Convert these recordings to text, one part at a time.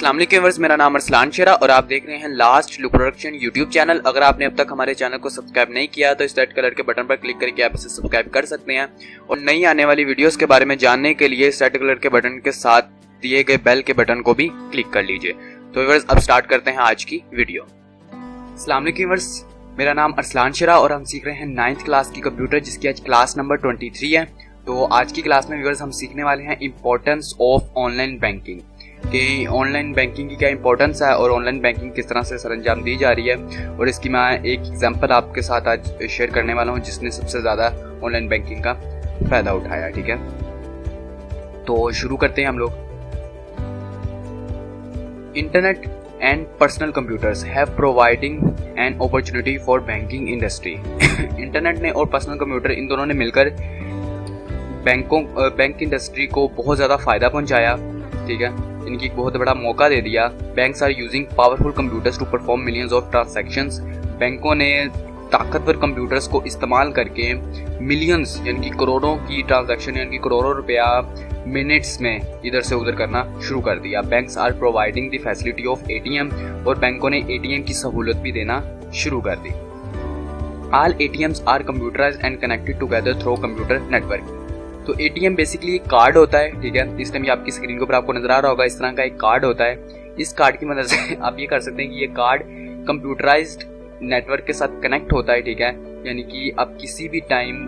अस्सलाम वालेकुम व्यूअर्स, मेरा नाम अरसलान शेरा और आप देख रहे हैं last look production YouTube channel. अगर आपने अब तक हमारे चैनल को सब्सक्राइब नहीं किया तो इस रेड कलर के बटन पर क्लिक करके आप इसे सब्सक्राइब कर सकते हैं और नई आने वाली वीडियोस के बारे में जानने के लिए इस रेड कलर के बटन के साथ दिए गए बेल के बटन को भी क्लिक कर लीजिए। तो व्यूअर्स अब स्टार्ट करते हैं आज की वीडियो। अस्सलाम वालेकुम व्यूअर्स, मेरा नाम अरसलान शेरा और हम सीख रहे हैं 9th क्लास की कंप्यूटर, जिसकी आज क्लास नंबर 23 है। तो आज की क्लास में व्यूअर्स हम सीखने वाले हैं इंपॉर्टेंस ऑफ ऑनलाइन बैंकिंग, कि ऑनलाइन बैंकिंग की क्या इंपॉर्टेंस है और ऑनलाइन बैंकिंग किस तरह से सरंजाम दी जा रही है। और इसकी मैं एक एग्जांपल आपके साथ आज शेयर करने वाला हूं जिसने सबसे ज़्यादा ऑनलाइन बैंकिंग का फ़ायदा उठाया। ठीक है, तो शुरू करते हैं हम लोग। Internet and personal computers have providing an opportunity for banking industry. Internet ने और पर्सनल कंप्यूटर इन दोनों ने मिलकर बैंक इंडस्ट्री को बहुत ज़्यादा फ़ायदा पहुंचाया। ठीक है, इनकी एक बहुत बड़ा मौका दे दिया। Banks are using powerful computers to perform millions of transactions. बैंकों ने ताकतवर कंप्यूटर्स को इस्तेमाल करके मिलियंस यानी कि करोड़ों की ट्रांजैक्शन यानी कि करोड़ों रुपया मिनट्स में इधर से उधर करना शुरू कर दिया। Banks are providing the facility of ATM और बैंकों ने एटीएम की सहूलत भी देना शुरू कर दी। All ATMs are computerised and connected together through computer network. तो एटीएम बेसिकली एक कार्ड होता है। ठीक है, इस टाइम आपकी स्क्रीन के ऊपर आपको नजर आ रहा होगा, इस तरह का एक कार्ड होता है। इस कार्ड की मदद से आप ये कर सकते हैं कि ये कार्ड कंप्यूटराइज्ड नेटवर्क के साथ कनेक्ट होता है। ठीक है, यानी कि आप किसी भी टाइम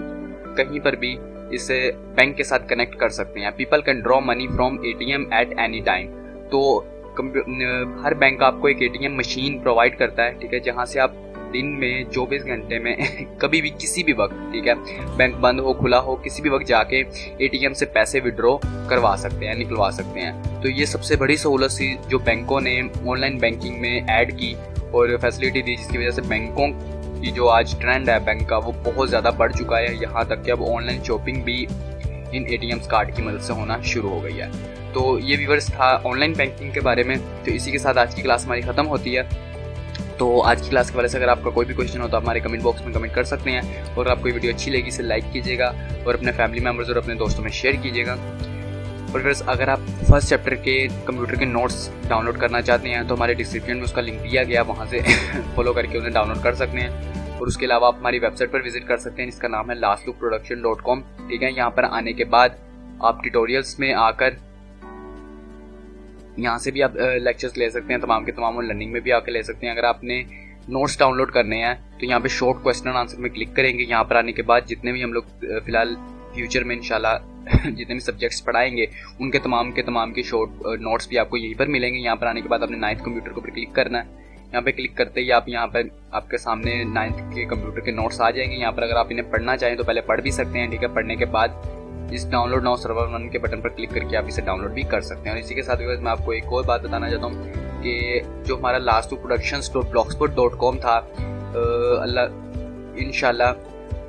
कहीं पर भी इसे बैंक के साथ कनेक्ट कर सकते हैं। People can draw money from ATM at any time. तो हर बैंक आपको एक एटीएम मशीन प्रोवाइड करता है। ठीक है, जहाँ से आप दिन में 24 घंटे में कभी भी किसी भी वक्त, ठीक है, बैंक बंद हो खुला हो, किसी भी वक्त जाके एटीएम से पैसे विड्रॉ करवा सकते हैं, निकलवा सकते हैं। तो ये सबसे बड़ी सहूलत थी जो बैंकों ने ऑनलाइन बैंकिंग में ऐड की और फैसिलिटी दी, जिसकी वजह से बैंकों की जो आज ट्रेंड है बैंक का वो बहुत ज़्यादा बढ़ चुका है। यहाँ तक कि अब ऑनलाइन शॉपिंग भी इन एटीएम कार्ड की मदद से होना शुरू हो गई है। तो ये व्यूअर्स था ऑनलाइन बैंकिंग के बारे में। तो इसी के साथ आज की क्लास हमारी ख़त्म होती है। तो आज की क्लास के बारे से अगर आपका कोई भी क्वेश्चन हो तो आप हमारे कमेंट बॉक्स में कमेंट कर सकते हैं और अगर आपको वीडियो अच्छी लगी इसे लाइक कीजिएगा और अपने फैमिली मेम्बर्स और अपने दोस्तों में शेयर कीजिएगा। और फिर अगर आप फर्स्ट चैप्टर के कंप्यूटर के नोट्स डाउनलोड करना चाहते हैं तो हमारे डिस्क्रिप्शन में उसका लिंक दिया गया, वहाँ से फॉलो करके उन्हें डाउनलोड कर सकते हैं। और उसके अलावा आप हमारी वेबसाइट पर विजिट कर सकते हैं, जिसका नाम है lastlookproduction.com। ठीक है, यहाँ पर आने के बाद आप ट्यूटोरियल्स में आकर यहाँ से भी आप लेक्चर्स ले सकते हैं, तमाम के तमाम, और लर्निंग में भी आकर ले सकते हैं। अगर आपने नोट्स डाउनलोड करने हैं तो यहाँ पे शॉर्ट क्वेश्चन एंड आंसर में क्लिक करेंगे। यहाँ पर आने के बाद जितने भी हम लोग फिलहाल फ्यूचर में इंशाल्लाह जितने भी सब्जेक्ट्स पढ़ाएंगे उनके तमाम के शॉर्ट नोट्स भी आपको यहीं पर मिलेंगे। यहाँ पर आने के बाद आपने 9th कंप्यूटर के ऊपर क्लिक करना है। यहाँ पे क्लिक करते ही आप यहाँ पर आपके सामने 9th के कंप्यूटर के नोट्स आ जाएंगे। यहाँ पर अगर आप इन्हें पढ़ना चाहें तो पहले पढ़ भी सकते हैं। ठीक है, पढ़ने के बाद इस डाउनलोड नाउ सर्वर 1 के बटन पर क्लिक करके आप इसे डाउनलोड भी कर सकते हैं। और इसी के साथ मैं आपको एक और बात बताना चाहता हूँ कि जो हमारा lastlookproductions.blogspot.com था, अल्लाह इंशाल्लाह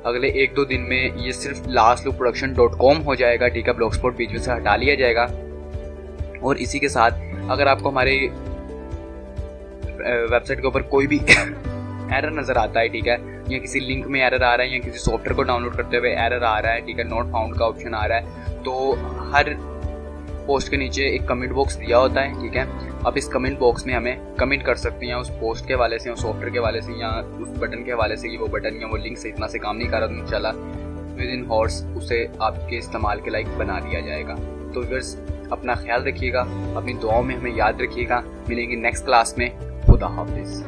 अगले 1-2 दिन में ये सिर्फ lastlookproduction.com हो जाएगा। ठीक है, ब्लॉगस्पॉट बीच में से हटा लिया जाएगा। और इसी के साथ अगर आपको हमारे वेबसाइट के ऊपर कोई भी एरर नज़र आता है, ठीक है, या किसी लिंक में एरर आ रहा है या किसी सॉफ्टवेयर को डाउनलोड करते हुए एरर आ रहा है, ठीक है, नॉट फाउंड का ऑप्शन आ रहा है, तो हर पोस्ट के नीचे एक कमेंट बॉक्स दिया होता है। ठीक है, आप इस कमेंट बॉक्स में हमें कमेंट कर सकते हैं उस पोस्ट के हवाले से, उस सॉफ्टवेयर के हवाले से या उस बटन के हवाले से कि वो बटन या वो लिंक सही इतना से काम नहीं कर रहा, तो इंशाल्लाह विद इन हॉर्स उसे आपके इस्तेमाल के लायक बना दिया जाएगा। तो व्यूअर्स अपना ख्याल रखिएगा, अपनी दुआओं में हमें याद रखिएगा। मिलेंगे नेक्स्ट क्लास में। खुदा हाफिज़।